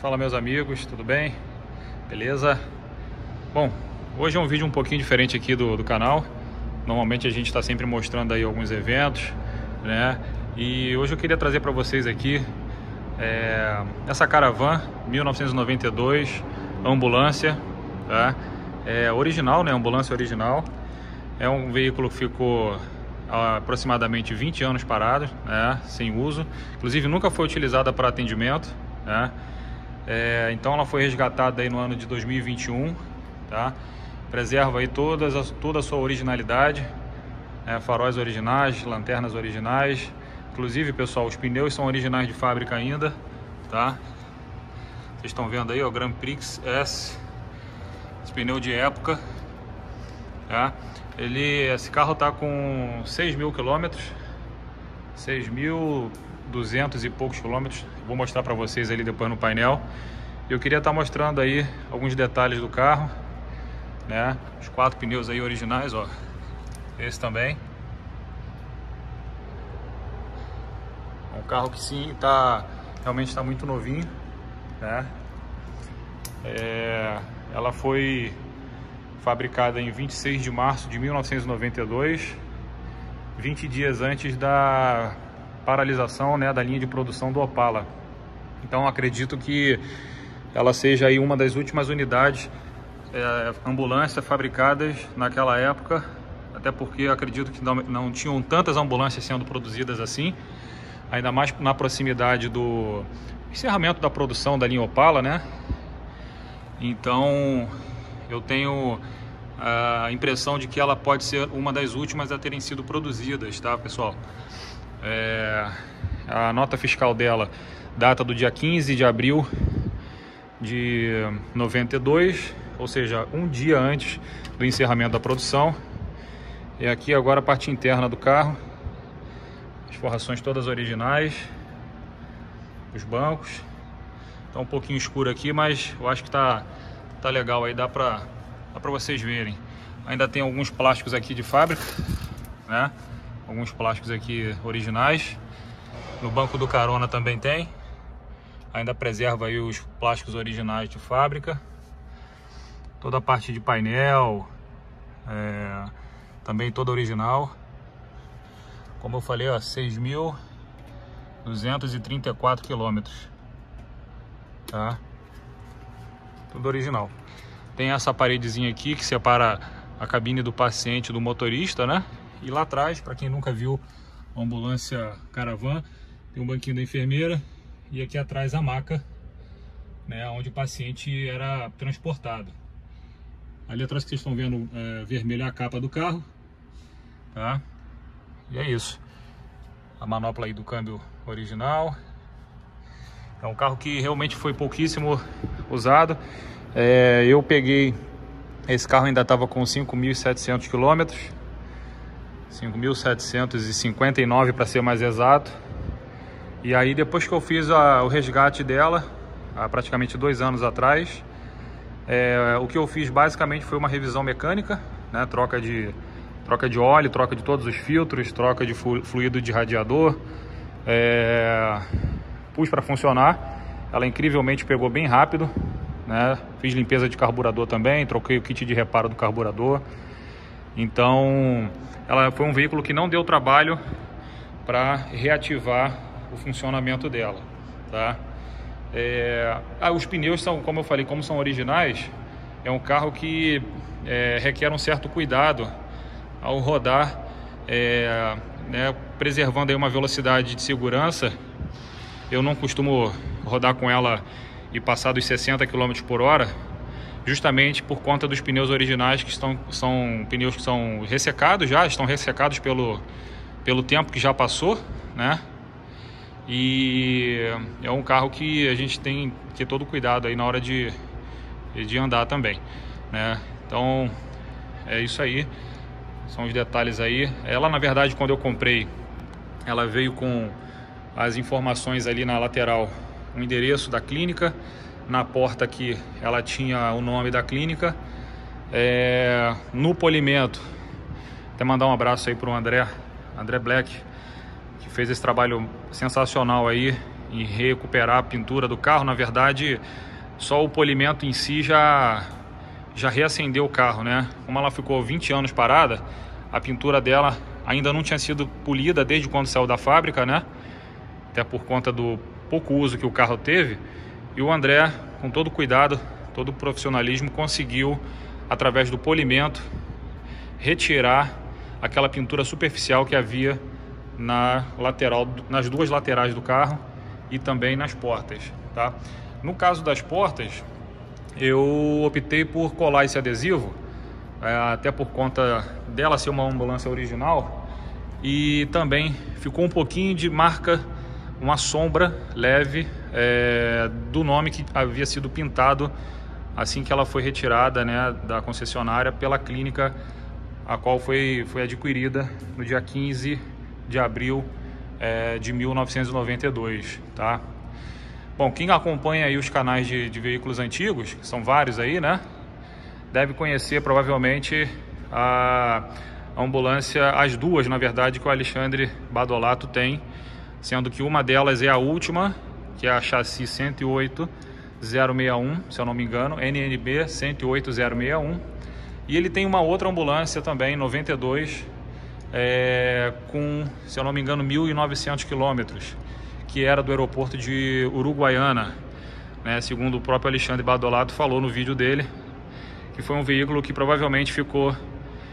Fala, meus amigos, tudo bem? Beleza? Bom, hoje é um vídeo um pouquinho diferente aqui do canal. Normalmente a gente está sempre mostrando aí alguns eventos, né? E hoje eu queria trazer para vocês aqui essa Caravan 1992 ambulância, tá? Original, né? Ambulância original. É um veículo que ficou aproximadamente 20 anos parado, né? Sem uso. Inclusive nunca foi utilizada para atendimento, né? Então ela foi resgatada aí no ano de 2021, tá? Preserva aí toda a sua originalidade, faróis originais, lanternas originais. Inclusive, pessoal, os pneus são originais de fábrica ainda, tá? Vocês estão vendo aí, ó, Grand Prix S, esse pneu de época, tá? Esse carro tá com 6.000 quilômetros, 6.200 e poucos quilômetros. Vou mostrar para vocês ali depois no painel. Eu queria estar mostrando aí alguns detalhes do carro, né? Os 4 pneus aí originais, ó. Esse também. É um carro que sim, realmente está muito novinho, né? Ela foi fabricada em 26 de março de 1992, 20 dias antes da paralisação, né, da linha de produção do Opala. Então acredito que ela seja aí uma das últimas unidades ambulâncias fabricadas naquela época, até porque acredito que não tinham tantas ambulâncias sendo produzidas assim, ainda mais na proximidade do encerramento da produção da linha Opala, né? Então eu tenho a impressão de que ela pode ser uma das últimas a terem sido produzidas, tá, pessoal? A nota fiscal dela data do dia 15 de abril de 92, ou seja, um dia antes do encerramento da produção. E aqui agora a parte interna do carro, as forrações todas originais, os bancos. Tá um pouquinho escuro aqui, mas eu acho que tá legal aí, dá pra vocês verem. Ainda tem alguns plásticos aqui de fábrica, né? Alguns plásticos aqui originais. No banco do carona também tem. Ainda preserva aí os plásticos originais de fábrica. Toda a parte de painel também toda original. Como eu falei, ó, 6.234 quilômetros, tá? Tudo original. Tem essa paredezinha aqui que separa a cabine do paciente do motorista, né? E lá atrás, para quem nunca viu a ambulância Caravan, tem um banquinho da enfermeira e aqui atrás a maca, né, onde o paciente era transportado. Ali atrás que vocês estão vendo vermelha a capa do carro, tá? E é isso. A manopla aí do câmbio original. É um carro que realmente foi pouquíssimo usado. Eu peguei, esse carro ainda estava com 5.700 quilômetros, 5.759 para ser mais exato. E aí depois que eu fiz o resgate dela, há praticamente 2 anos atrás, o que eu fiz basicamente foi uma revisão mecânica, né? Troca de óleo, troca de todos os filtros, troca de fluido de radiador, pus para funcionar. Ela incrivelmente pegou bem rápido, né? Fiz limpeza de carburador também, troquei o kit de reparo do carburador. Então ela foi um veículo que não deu trabalho para reativar o funcionamento dela, tá? Os pneus são, como eu falei, como são originais, é um carro que requer um certo cuidado ao rodar, né, preservando aí uma velocidade de segurança. Eu não costumo rodar com ela e passar dos 60 km por hora, justamente por conta dos pneus originais, que são pneus que são ressecados, estão ressecados pelo tempo que já passou, né? E é um carro que a gente tem que ter todo cuidado aí na hora de andar também, né? Então é isso aí, são os detalhes aí. Ela, na verdade, quando eu comprei, ela veio com as informações ali na lateral, o endereço da clínica. Na porta aqui ela tinha o nome da clínica. No polimento, até mandar um abraço aí para o André Black, que fez esse trabalho sensacional aí em recuperar a pintura do carro. Na verdade, só o polimento em si já reacendeu o carro, né? Como ela ficou 20 anos parada, a pintura dela ainda não tinha sido polida desde quando saiu da fábrica, né? Até por conta do pouco uso que o carro teve. E o André, com todo cuidado, todo profissionalismo, conseguiu, através do polimento, retirar aquela pintura superficial que havia na lateral, nas duas laterais do carro e também nas portas, tá? No caso das portas, eu optei por colar esse adesivo, até por conta dela ser uma ambulância original, e também ficou um pouquinho de marca, uma sombra leve do nome que havia sido pintado assim que ela foi retirada, né, da concessionária pela clínica a qual foi adquirida no dia 15 de abril de 1992, tá? Bom, quem acompanha aí os canais de veículos antigos, que são vários aí, né, deve conhecer provavelmente a ambulância, as duas, na verdade, que o Alexandre Badolato tem, sendo que uma delas é a última, que é a chassi 108061, se eu não me engano, NNB 108061, e ele tem uma outra ambulância também, 92, com, se eu não me engano, 1.900 quilômetros, que era do aeroporto de Uruguaiana, né, segundo o próprio Alexandre Badolato falou no vídeo dele, que foi um veículo que provavelmente ficou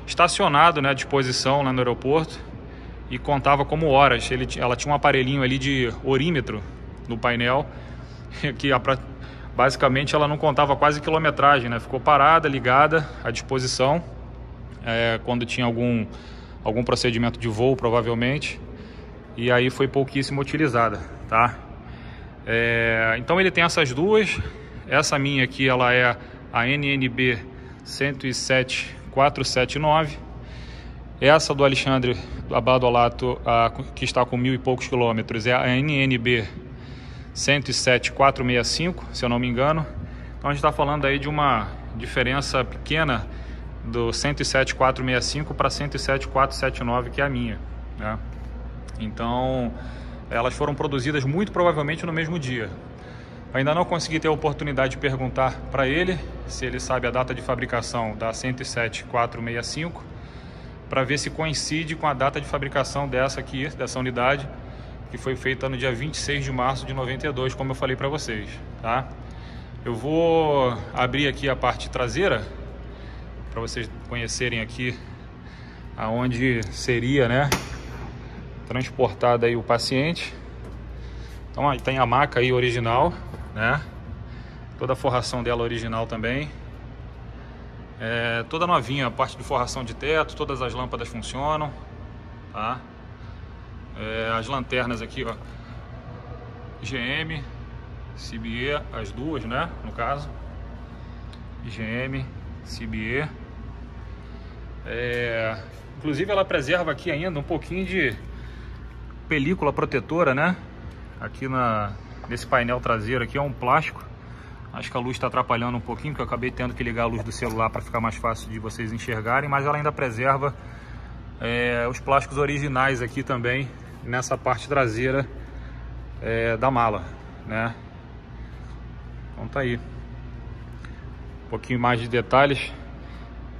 estacionado, né, à disposição lá no aeroporto e contava como horas. Ela tinha um aparelhinho ali de orímetro no painel, que basicamente ela não contava quase quilometragem, né, ficou parada, ligada, à disposição, quando tinha algum procedimento de voo, provavelmente, e aí foi pouquíssimo utilizada, tá? Então ele tem essas duas. Essa minha aqui, ela é a NNB 107479. Essa do Alexandre Badolato, que está com 1.000 e poucos quilômetros, é a NNB 107465, se eu não me engano. Então a gente está falando aí de uma diferença pequena do 107465 para 107479, que é a minha, né? Então elas foram produzidas muito provavelmente no mesmo dia. Ainda não consegui ter a oportunidade de perguntar para ele se ele sabe a data de fabricação da 107465, para ver se coincide com a data de fabricação dessa unidade, que foi feita no dia 26 de março de 92, como eu falei para vocês, tá? Eu vou abrir aqui a parte traseira para vocês conhecerem aqui aonde seria, né, transportado aí o paciente. Então aí tem a maca aí original, né? Toda a forração dela original também. Toda novinha, a parte de forração de teto, todas as lâmpadas funcionam, tá? As lanternas aqui, ó, GM, CBE, as duas, né, no caso, GM, CBE. Inclusive ela preserva aqui ainda um pouquinho de película protetora, né? Aqui nesse painel traseiro aqui é um plástico. Acho que a luz está atrapalhando um pouquinho, porque eu acabei tendo que ligar a luz do celular para ficar mais fácil de vocês enxergarem, mas ela ainda preserva os plásticos originais aqui também, nessa parte traseira da mala, né? Então tá aí um pouquinho mais de detalhes.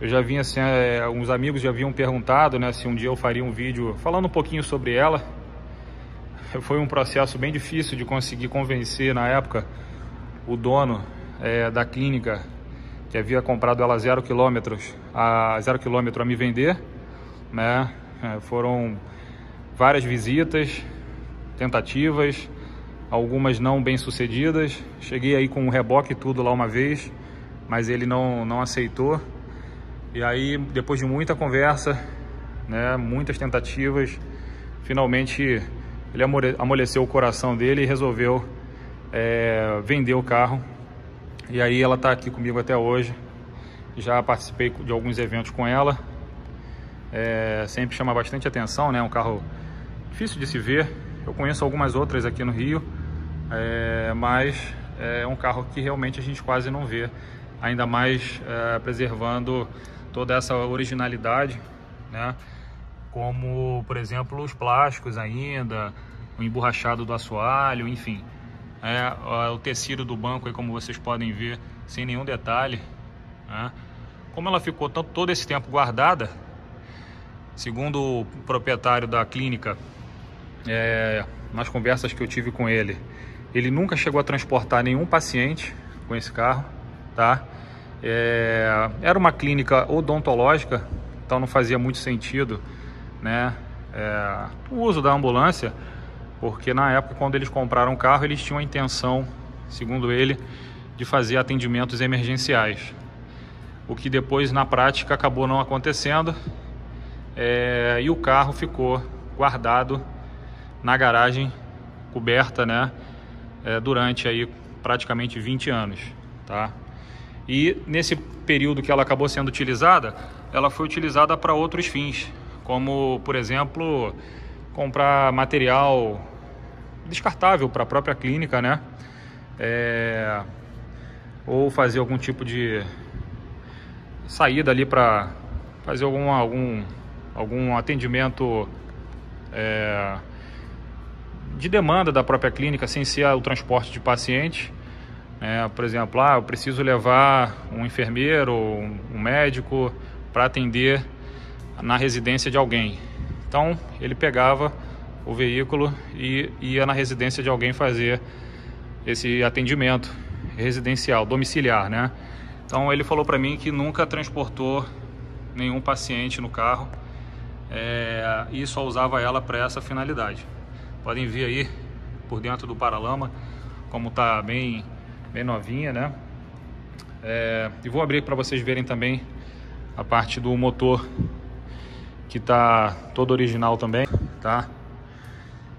Eu já vinha assim, alguns amigos já haviam perguntado, né, se um dia eu faria um vídeo falando um pouquinho sobre ela. Foi um processo bem difícil de conseguir convencer na época o dono da clínica, que havia comprado ela 0 km a me vender, né? Foram várias visitas, tentativas, algumas não bem sucedidas. Cheguei aí com um reboque e tudo lá uma vez, mas ele não aceitou. E aí, depois de muita conversa, né, muitas tentativas, finalmente ele amoleceu o coração dele e resolveu vender o carro. E aí ela está aqui comigo até hoje. Já participei de alguns eventos com ela. Sempre chama bastante atenção, né? Um carro difícil de se ver. Eu conheço algumas outras aqui no Rio, mas é um carro que realmente a gente quase não vê. Ainda mais preservando toda essa originalidade, né? Como, por exemplo, os plásticos ainda, o emborrachado do assoalho, enfim. O tecido do banco aí, como vocês podem ver, sem nenhum detalhe, né? Como ela ficou todo esse tempo guardada, segundo o proprietário da clínica, nas conversas que eu tive com ele, ele nunca chegou a transportar nenhum paciente com esse carro, tá? Era uma clínica odontológica, então não fazia muito sentido, né, o uso da ambulância, porque na época, quando eles compraram o carro, eles tinham a intenção, segundo ele, de fazer atendimentos emergenciais, o que depois na prática acabou não acontecendo, e o carro ficou guardado na garagem coberta, né, durante aí praticamente 20 anos, tá? E nesse período que ela acabou sendo utilizada, ela foi utilizada para outros fins, como, por exemplo, comprar material descartável para a própria clínica, né? Ou fazer algum tipo de saída ali para fazer algum atendimento de demanda da própria clínica, sem ser o transporte de paciente. Por exemplo, eu preciso levar um enfermeiro, um médico para atender na residência de alguém. Então ele pegava o veículo e ia na residência de alguém fazer esse atendimento residencial, domiciliar, né? Então ele falou para mim que nunca transportou nenhum paciente no carro, e só usava ela para essa finalidade. Podem ver aí por dentro do paralama como tá bem novinha, né? E vou abrir para vocês verem também a parte do motor, que tá todo original também, tá?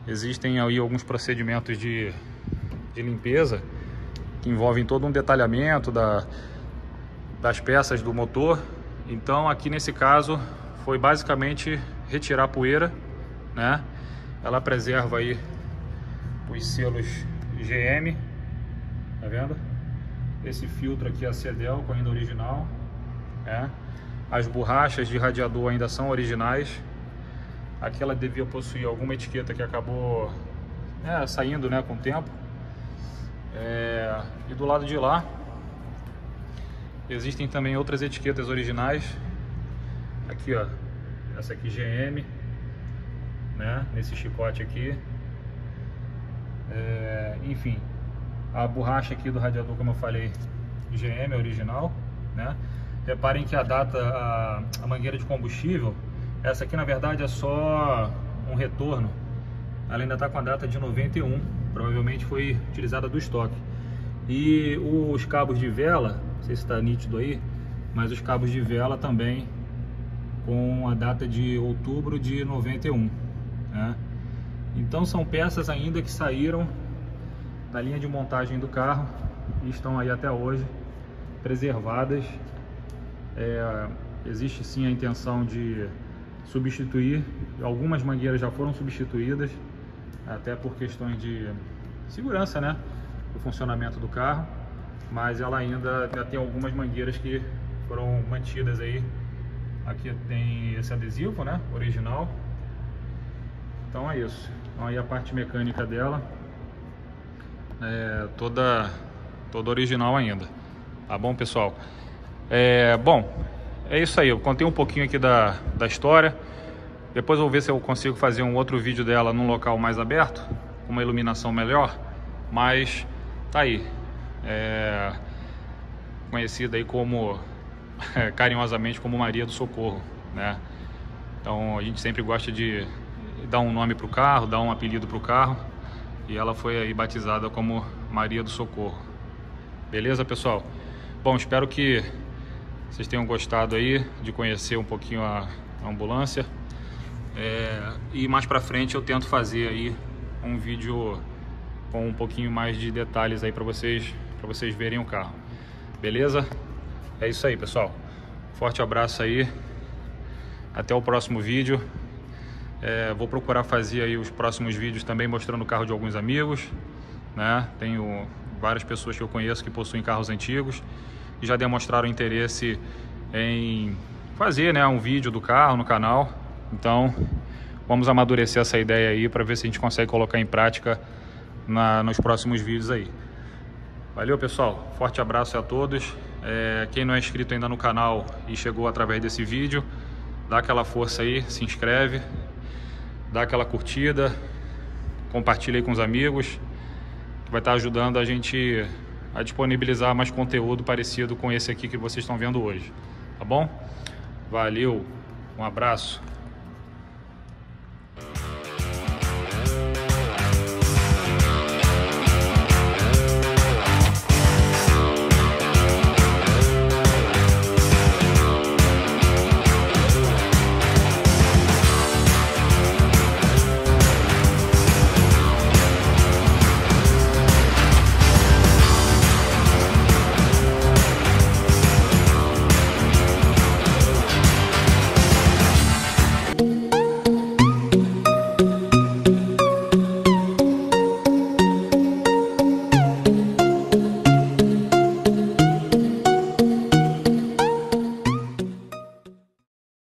Existem aí alguns procedimentos de limpeza que envolvem todo um detalhamento das peças do motor. Então aqui nesse caso foi basicamente retirar a poeira, né? Ela preserva aí os selos GM, tá vendo? Esse filtro aqui é a Cedelco, ainda original, As borrachas de radiador ainda são originais. Aqui ela devia possuir alguma etiqueta que acabou saindo, né, com o tempo. E do lado de lá existem também outras etiquetas originais. Aqui, ó, essa aqui GM, né, nesse chicote aqui. Enfim, a borracha aqui do radiador, como eu falei, GM é original, né? Reparem que a data, a mangueira de combustível, essa aqui na verdade é só um retorno. Ela ainda está com a data de 91, provavelmente foi utilizada do estoque. E os cabos de vela, não sei se está nítido aí, mas os cabos de vela também com a data de outubro de 91, né? Então são peças ainda que saíram da linha de montagem do carro e estão aí até hoje preservadas. Existe sim a intenção de substituir, algumas mangueiras já foram substituídas, até por questões de segurança, né, do funcionamento do carro, mas ela ainda tem algumas mangueiras que foram mantidas aí. Aqui tem esse adesivo, né, original. Então é isso. Então aí a parte mecânica dela toda original ainda, tá bom, pessoal? Bom, é isso aí. Eu contei um pouquinho aqui da história. Depois eu vou ver se eu consigo fazer um outro vídeo dela num local mais aberto, com uma iluminação melhor. Mas tá aí, conhecida aí como carinhosamente como Maria do Socorro, né? Então a gente sempre gosta de dar um nome para o carro, dar um apelido para o carro, e ela foi aí batizada como Maria do Socorro. Beleza, pessoal? Bom, espero que vocês tenham gostado aí de conhecer um pouquinho a ambulância. E mais pra frente eu tento fazer aí um vídeo com um pouquinho mais de detalhes aí para vocês verem o carro. Beleza? É isso aí, pessoal. Forte abraço aí. Até o próximo vídeo. Vou procurar fazer aí os próximos vídeos também mostrando o carro de alguns amigos, né? Tenho várias pessoas que eu conheço que possuem carros antigos e já demonstraram interesse em fazer, né, um vídeo do carro no canal. Então vamos amadurecer essa ideia aí para ver se a gente consegue colocar em prática nos próximos vídeos aí. Valeu, pessoal, forte abraço a todos. Quem não é inscrito ainda no canal e chegou através desse vídeo, dá aquela força aí, se inscreve, dá aquela curtida, compartilha aí com os amigos, que vai estar ajudando a gente a disponibilizar mais conteúdo parecido com esse aqui que vocês estão vendo hoje, tá bom? Valeu, um abraço.